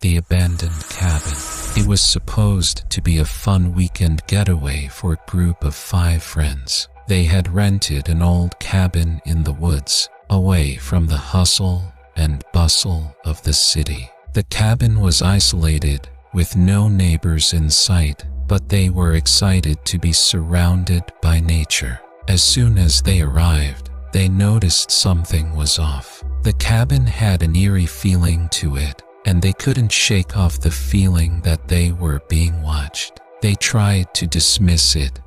the abandoned cabin. It was supposed to be a fun weekend getaway for a group of 5 friends. They had rented an old cabin in the woods, away from the hustle and bustle of the city. The cabin was isolated, with no neighbors in sight, but they were excited to be surrounded by nature. As soon as they arrived, they noticed something was off. The cabin had an eerie feeling to it, and they couldn't shake off the feeling that they were being watched. They tried to dismiss it,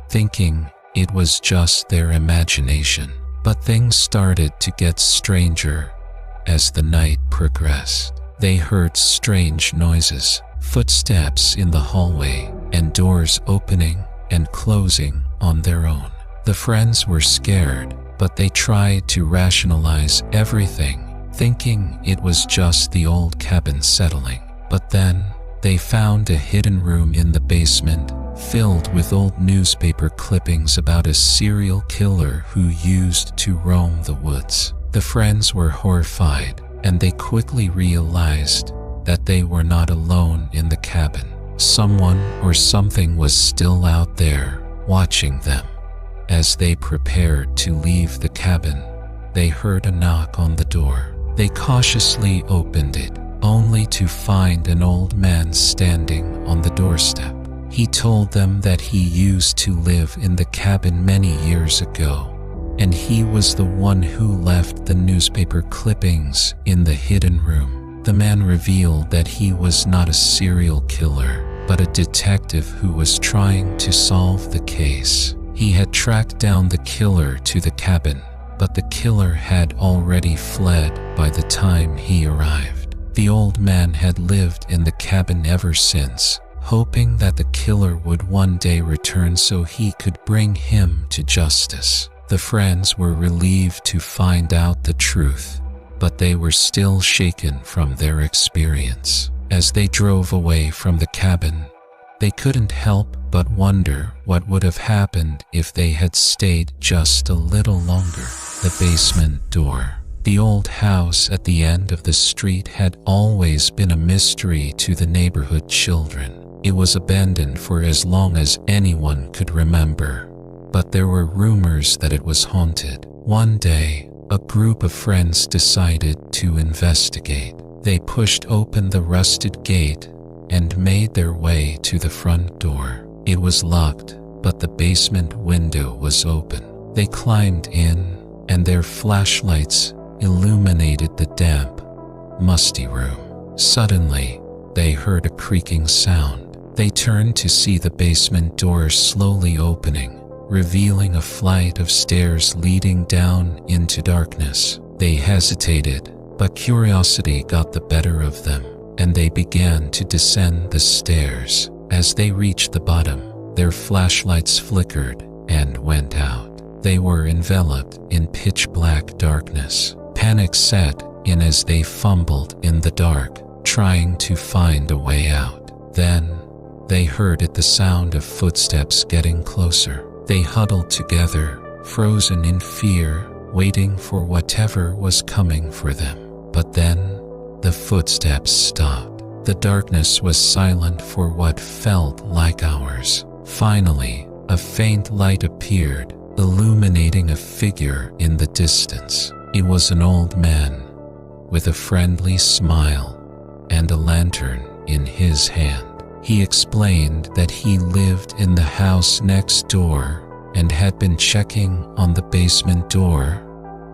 thinking it was just their imagination. But things started to get stranger as the night progressed. They heard strange noises, footsteps in the hallway, and doors opening and closing on their own. The friends were scared, but they tried to rationalize everything, thinking it was just the old cabin settling. But then, they found a hidden room in the basement, filled with old newspaper clippings about a serial killer who used to roam the woods. The friends were horrified, and they quickly realized that they were not alone in the cabin. Someone or something was still out there, watching them. As they prepared to leave the cabin, they heard a knock on the door. They cautiously opened it, only to find an old man standing on the doorstep. He told them that he used to live in the cabin many years ago, and he was the one who left the newspaper clippings in the hidden room. The man revealed that he was not a serial killer, but a detective who was trying to solve the case. He had tracked down the killer to the cabin, but the killer had already fled by the time he arrived. The old man had lived in the cabin ever since, hoping that the killer would one day return so he could bring him to justice. The friends were relieved to find out the truth, but they were still shaken from their experience. As they drove away from the cabin, they couldn't help but wonder what would have happened if they had stayed just a little longer. The basement door. The old house at the end of the street had always been a mystery to the neighborhood children. It was abandoned for as long as anyone could remember, but there were rumors that it was haunted. One day, a group of friends decided to investigate. They pushed open the rusted gate and made their way to the front door. It was locked, but the basement window was open. They climbed in, and their flashlights illuminated the damp, musty room. Suddenly, they heard a creaking sound. They turned to see the basement door slowly opening, revealing a flight of stairs leading down into darkness. They hesitated, but curiosity got the better of them, and they began to descend the stairs. As they reached the bottom, their flashlights flickered and went out. They were enveloped in pitch-black darkness. Panic set in as they fumbled in the dark, trying to find a way out. Then, they heard the sound of footsteps getting closer. They huddled together, frozen in fear, waiting for whatever was coming for them. But then, the footsteps stopped. The darkness was silent for what felt like hours. Finally, a faint light appeared, illuminating a figure in the distance. It was an old man, with a friendly smile and a lantern in his hand. He explained that he lived in the house next door and had been checking on the basement door,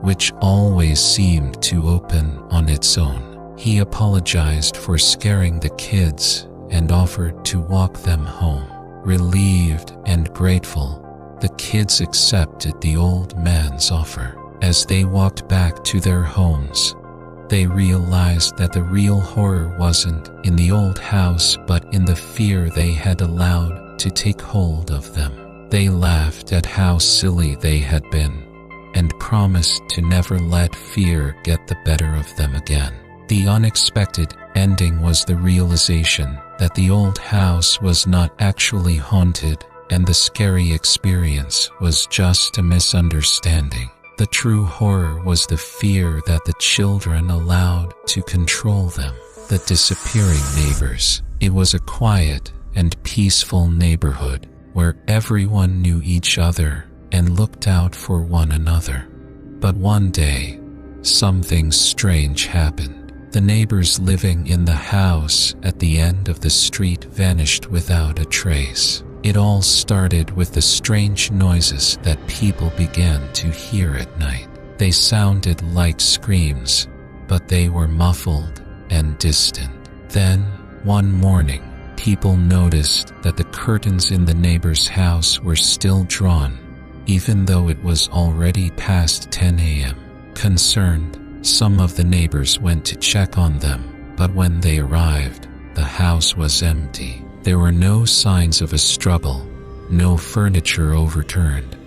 which always seemed to open on its own. He apologized for scaring the kids and offered to walk them home. Relieved and grateful, the kids accepted the old man's offer. As they walked back to their homes, they realized that the real horror wasn't in the old house but in the fear they had allowed to take hold of them. They laughed at how silly they had been and promised to never let fear get the better of them again. The unexpected ending was the realization that the old house was not actually haunted and the scary experience was just a misunderstanding. The true horror was the fear that the children allowed to control them. The Disappearing Neighbors. It was a quiet and peaceful neighborhood where everyone knew each other and looked out for one another. But one day, something strange happened. The neighbors living in the house at the end of the street vanished without a trace. It all started with the strange noises that people began to hear at night. They sounded like screams, but they were muffled and distant. Then, one morning, people noticed that the curtains in the neighbor's house were still drawn, even though it was already past 10 a.m. Concerned, some of the neighbors went to check on them, but when they arrived, the house was empty. There were no signs of a struggle, no furniture overturned,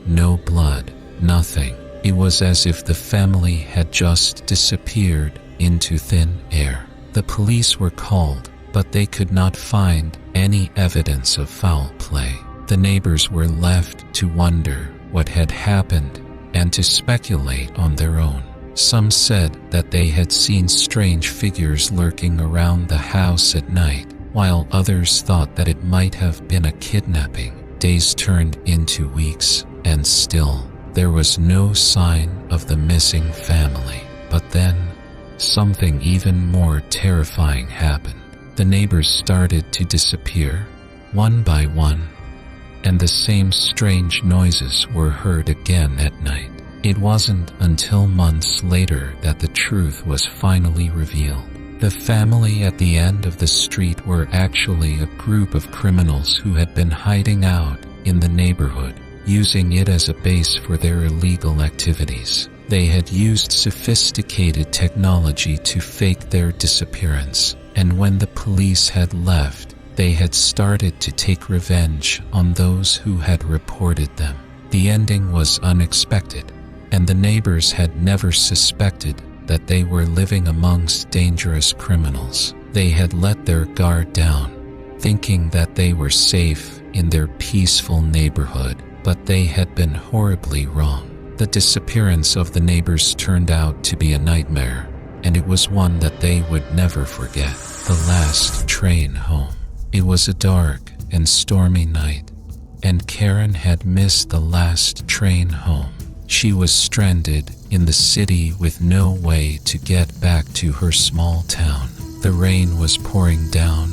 no blood, nothing. It was as if the family had just disappeared into thin air. The police were called, but they could not find any evidence of foul play. The neighbors were left to wonder what had happened and to speculate on their own. Some said that they had seen strange figures lurking around the house at night, while others thought that it might have been a kidnapping. Days turned into weeks, and still, there was no sign of the missing family. But then, something even more terrifying happened. The neighbors started to disappear, one by one, and the same strange noises were heard again at night. It wasn't until months later that the truth was finally revealed. The family at the end of the street were actually a group of criminals who had been hiding out in the neighborhood, using it as a base for their illegal activities. They had used sophisticated technology to fake their disappearance, and when the police had left, they had started to take revenge on those who had reported them. The ending was unexpected, and the neighbors had never suspected that they were living amongst dangerous criminals. They had let their guard down, thinking that they were safe in their peaceful neighborhood, but they had been horribly wrong. The disappearance of the neighbors turned out to be a nightmare, and it was one that they would never forget. The last train home. It was a dark and stormy night, and Karen had missed the last train home. She was stranded in the city with no way to get back to her small town. The rain was pouring down,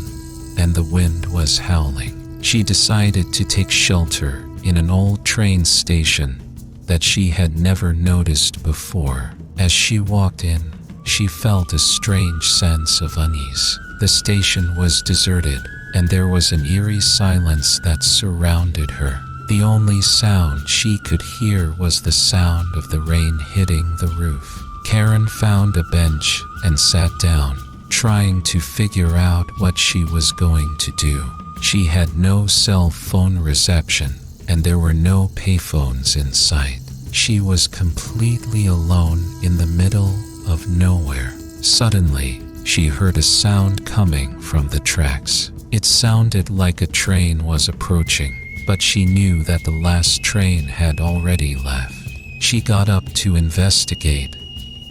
and the wind was howling. She decided to take shelter in an old train station that she had never noticed before. As she walked in, she felt a strange sense of unease. The station was deserted, and there was an eerie silence that surrounded her. The only sound she could hear was the sound of the rain hitting the roof. Karen found a bench and sat down, trying to figure out what she was going to do. She had no cell phone reception, and there were no payphones in sight. She was completely alone in the middle of nowhere. Suddenly, she heard a sound coming from the tracks. It sounded like a train was approaching, but she knew that the last train had already left. She got up to investigate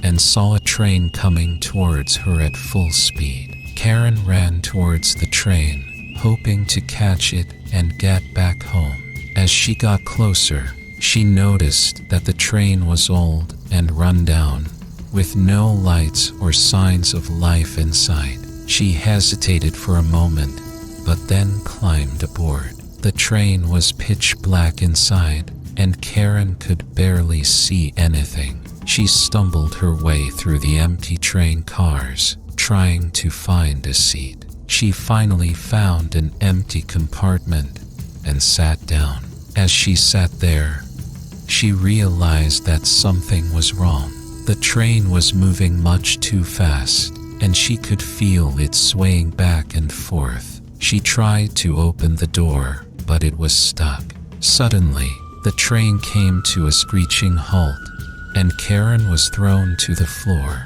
and saw a train coming towards her at full speed. Karen ran towards the train, hoping to catch it and get back home. As she got closer, she noticed that the train was old and run down, with no lights or signs of life inside. She hesitated for a moment, but then climbed aboard. The train was pitch black inside, and Karen could barely see anything. She stumbled her way through the empty train cars, trying to find a seat. She finally found an empty compartment and sat down. As she sat there, she realized that something was wrong. The train was moving much too fast, and she could feel it swaying back and forth. She tried to open the door, but it was stuck. Suddenly, the train came to a screeching halt, and Karen was thrown to the floor.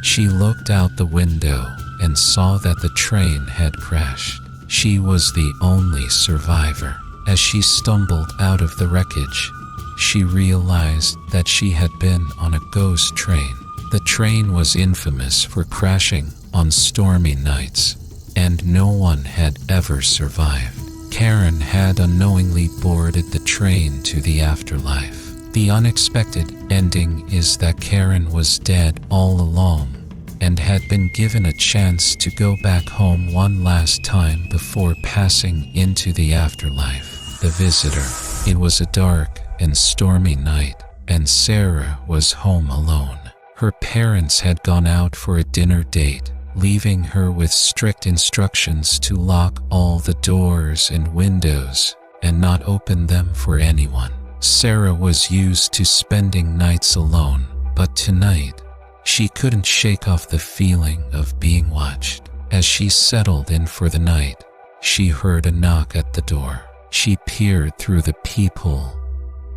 She looked out the window and saw that the train had crashed. She was the only survivor. As she stumbled out of the wreckage, she realized that she had been on a ghost train. The train was infamous for crashing on stormy nights, and no one had ever survived. Karen had unknowingly boarded the train to the afterlife. The unexpected ending is that Karen was dead all along and had been given a chance to go back home one last time before passing into the afterlife. The visitor. It was a dark and stormy night, and Sarah was home alone. Her parents had gone out for a dinner date, leaving her with strict instructions to lock all the doors and windows and not open them for anyone. Sarah was used to spending nights alone, but tonight, she couldn't shake off the feeling of being watched. As she settled in for the night, she heard a knock at the door. She peered through the peephole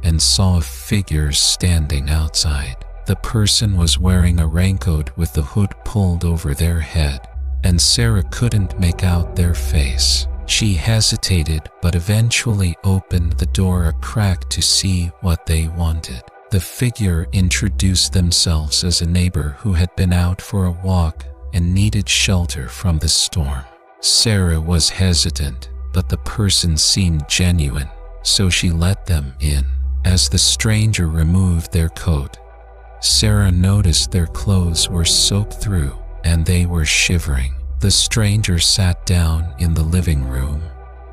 and saw a figure standing outside. The person was wearing a raincoat with the hood pulled over their head, and Sarah couldn't make out their face. She hesitated but eventually opened the door a crack to see what they wanted. The figure introduced themselves as a neighbor who had been out for a walk and needed shelter from the storm. Sarah was hesitant, but the person seemed genuine, so she let them in. As the stranger removed their coat, Sarah noticed their clothes were soaked through and they were shivering. The stranger sat down in the living room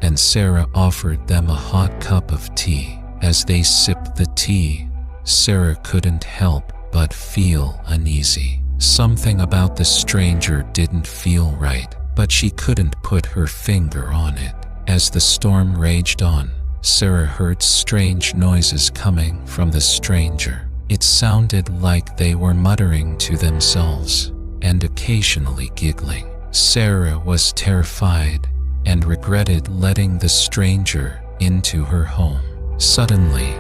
and Sarah offered them a hot cup of tea. As they sipped the tea, Sarah couldn't help but feel uneasy. Something about the stranger didn't feel right, but she couldn't put her finger on it. As the storm raged on, Sarah heard strange noises coming from the stranger. It sounded like they were muttering to themselves and occasionally giggling. Sarah was terrified and regretted letting the stranger into her home. Suddenly,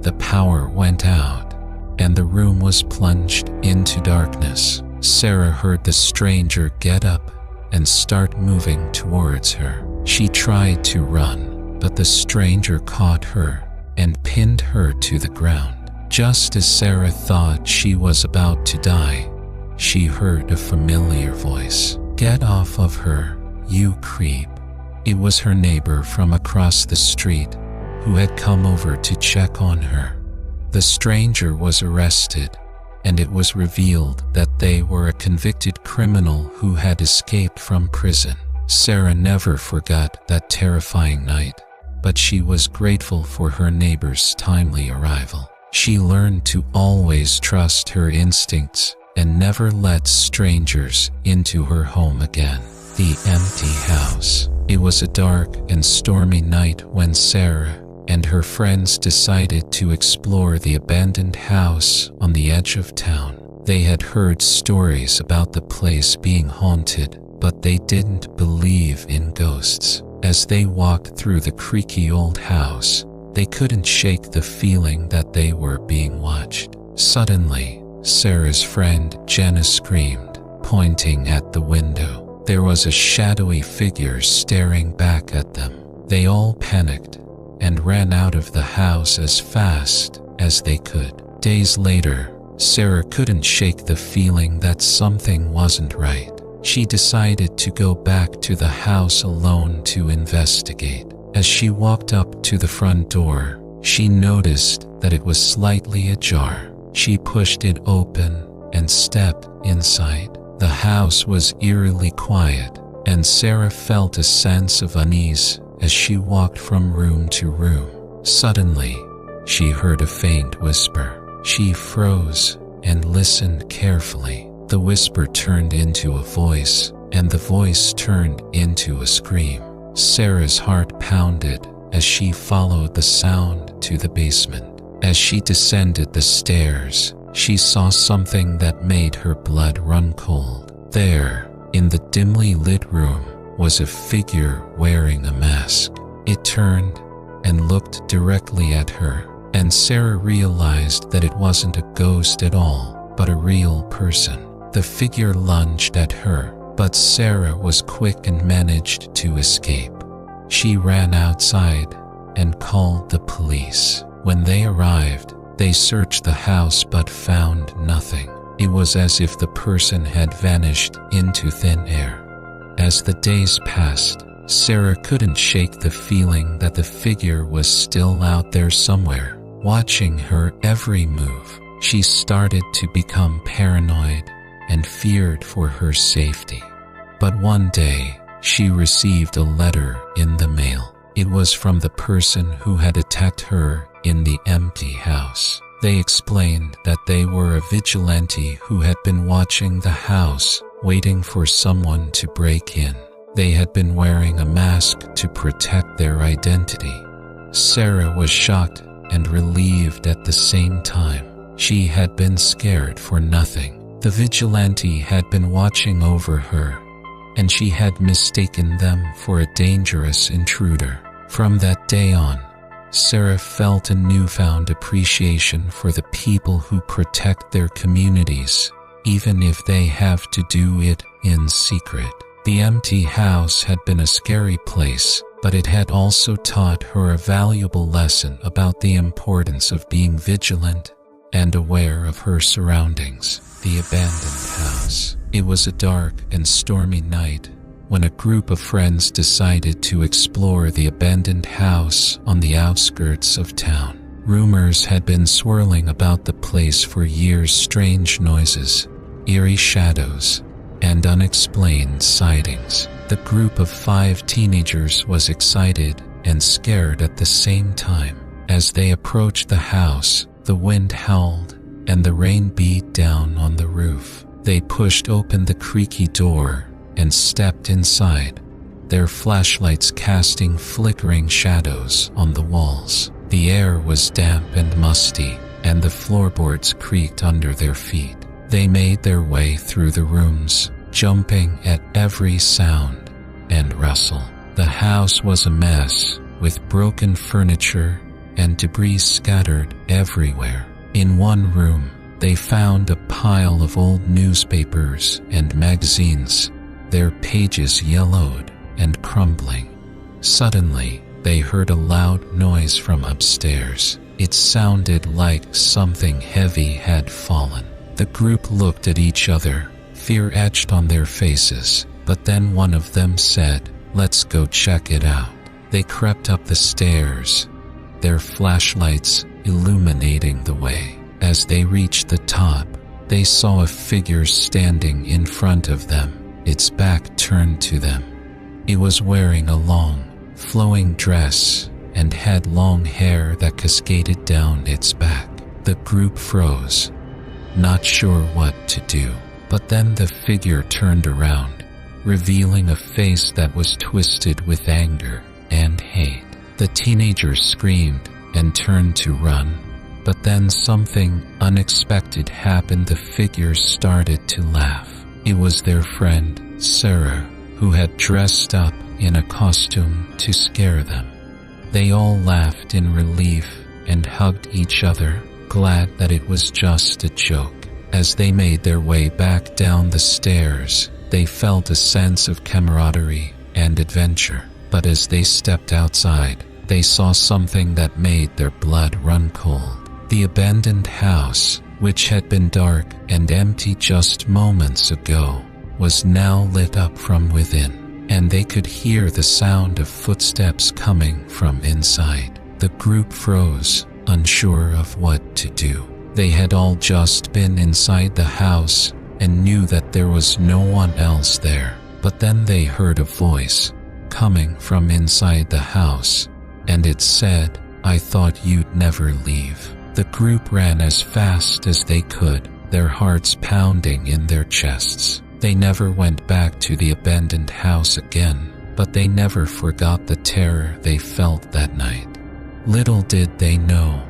the power went out and the room was plunged into darkness. Sarah heard the stranger get up and start moving towards her. She tried to run, but the stranger caught her and pinned her to the ground. Just as Sarah thought she was about to die, she heard a familiar voice. "Get off of her, you creep." It was her neighbor from across the street who had come over to check on her. The stranger was arrested, and it was revealed that they were a convicted criminal who had escaped from prison. Sarah never forgot that terrifying night, but she was grateful for her neighbor's timely arrival. She learned to always trust her instincts and never let strangers into her home again. The empty house. It was a dark and stormy night when Sarah and her friends decided to explore the abandoned house on the edge of town. They had heard stories about the place being haunted, but they didn't believe in ghosts. As they walked through the creaky old house, they couldn't shake the feeling that they were being watched. Suddenly, Sarah's friend Jenna screamed, pointing at the window. There was a shadowy figure staring back at them. They all panicked and ran out of the house as fast as they could. Days later, Sarah couldn't shake the feeling that something wasn't right. She decided to go back to the house alone to investigate. As she walked up to the front door, she noticed that it was slightly ajar. She pushed it open and stepped inside. The house was eerily quiet, and Sarah felt a sense of unease as she walked from room to room. Suddenly, she heard a faint whisper. She froze and listened carefully. The whisper turned into a voice, and the voice turned into a scream. Sarah's heart pounded as she followed the sound to the basement. As she descended the stairs, she saw something that made her blood run cold. There, in the dimly lit room, was a figure wearing a mask. It turned and looked directly at her, and Sarah realized that it wasn't a ghost at all, but a real person. The figure lunged at her, but Sarah was quick and managed to escape. She ran outside and called the police. When they arrived, they searched the house but found nothing. It was as if the person had vanished into thin air. As the days passed, Sarah couldn't shake the feeling that the figure was still out there somewhere, watching her every move. She started to become paranoid and feared for her safety. But one day, she received a letter in the mail. It was from the person who had attacked her in the empty house. They explained that they were a vigilante who had been watching the house, waiting for someone to break in. They had been wearing a mask to protect their identity. Sarah was shocked and relieved at the same time. She had been scared for nothing. The vigilante had been watching over her, and she had mistaken them for a dangerous intruder. From that day on, Sarah felt a newfound appreciation for the people who protect their communities, even if they have to do it in secret. The empty house had been a scary place, but it had also taught her a valuable lesson about the importance of being vigilant and aware of her surroundings. The abandoned house. It was a dark and stormy night when a group of friends decided to explore the abandoned house on the outskirts of town. Rumors had been swirling about the place for years: strange noises, eerie shadows, and unexplained sightings. The group of 5 teenagers was excited and scared at the same time. As they approached the house, the wind howled and the rain beat down on the roof. They pushed open the creaky door and stepped inside, their flashlights casting flickering shadows on the walls. The air was damp and musty, and the floorboards creaked under their feet. They made their way through the rooms, jumping at every sound and rustle. The house was a mess, with broken furniture and debris scattered everywhere. In one room, they found a pile of old newspapers and magazines, their pages yellowed and crumbling. Suddenly, they heard a loud noise from upstairs. It sounded like something heavy had fallen. The group looked at each other, fear etched on their faces, but then one of them said, "Let's go check it out." They crept up the stairs, their flashlights illuminating the way. As they reached the top, they saw a figure standing in front of them, its back turned to them. It was wearing a long, flowing dress and had long hair that cascaded down its back. The group froze, not sure what to do. But then the figure turned around, revealing a face that was twisted with anger and hate. The teenagers screamed and turned to run, but then something unexpected happened. The figure started to laugh. It was their friend, Sarah, who had dressed up in a costume to scare them. They all laughed in relief and hugged each other, glad that it was just a joke. As they made their way back down the stairs, they felt a sense of camaraderie and adventure. But as they stepped outside, they saw something that made their blood run cold. The abandoned house, which had been dark and empty just moments ago, was now lit up from within, and they could hear the sound of footsteps coming from inside. The group froze, unsure of what to do. They had all just been inside the house and knew that there was no one else there. But then they heard a voice coming from inside the house, and it said, "I thought you'd never leave." The group ran as fast as they could, their hearts pounding in their chests. They never went back to the abandoned house again, but they never forgot the terror they felt that night. Little did they know,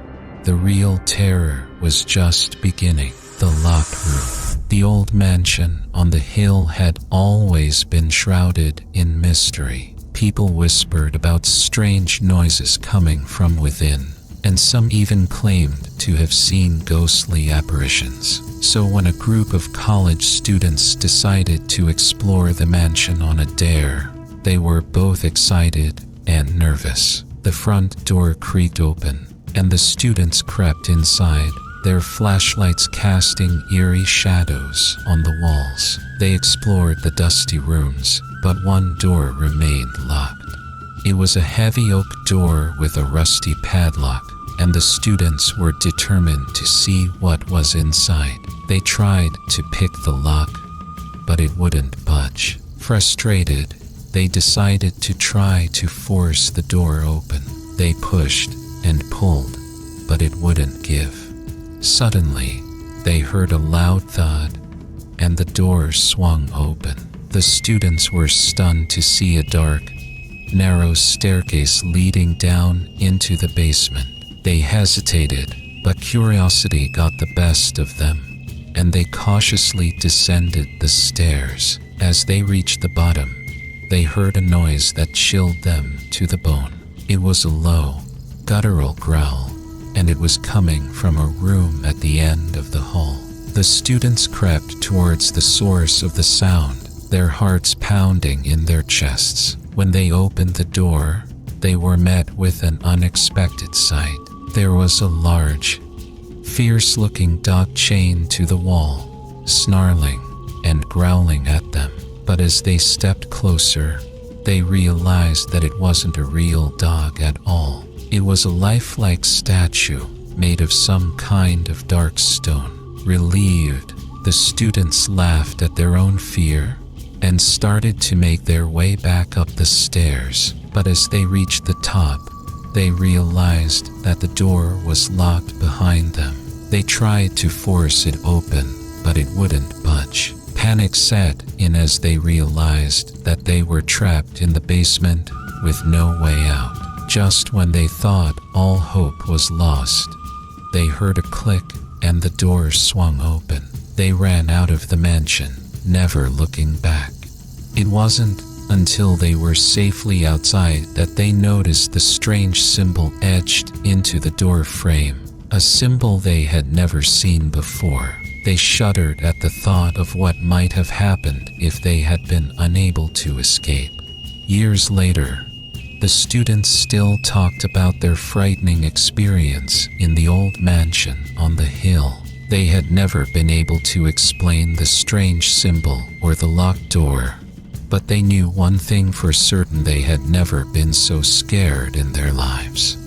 the real terror was just beginning. The locked room. The old mansion on the hill had always been shrouded in mystery. People whispered about strange noises coming from within, and some even claimed to have seen ghostly apparitions. So when a group of college students decided to explore the mansion on a dare, they were both excited and nervous. The front door creaked open, and the students crept inside, their flashlights casting eerie shadows on the walls. They explored the dusty rooms, but one door remained locked. It was a heavy oak door with a rusty padlock, and the students were determined to see what was inside. They tried to pick the lock, but it wouldn't budge. Frustrated, they decided to try to force the door open. They pushed and pulled, but it wouldn't give. Suddenly, they heard a loud thud, and the door swung open. The students were stunned to see a dark, narrow staircase leading down into the basement. They hesitated, but curiosity got the best of them, and they cautiously descended the stairs. As they reached the bottom, they heard a noise that chilled them to the bone. It was a low, guttural growl, and it was coming from a room at the end of the hall. The students crept towards the source of the sound, their hearts pounding in their chests. When they opened the door, they were met with an unexpected sight. There was a large, fierce-looking dog chained to the wall, snarling and growling at them. But as they stepped closer, they realized that it wasn't a real dog at all. It was a lifelike statue made of some kind of dark stone. Relieved, the students laughed at their own fear and started to make their way back up the stairs. But as they reached the top, they realized that the door was locked behind them. They tried to force it open, but it wouldn't budge. Panic set in as they realized that they were trapped in the basement with no way out. Just when they thought all hope was lost, they heard a click and the door swung open. They ran out of the mansion, never looking back. It wasn't until they were safely outside that they noticed the strange symbol etched into the door frame, a symbol they had never seen before. They shuddered at the thought of what might have happened if they had been unable to escape. Years later, the students still talked about their frightening experience in the old mansion on the hill. They had never been able to explain the strange symbol or the locked door, but they knew one thing for certain: they had never been so scared in their lives.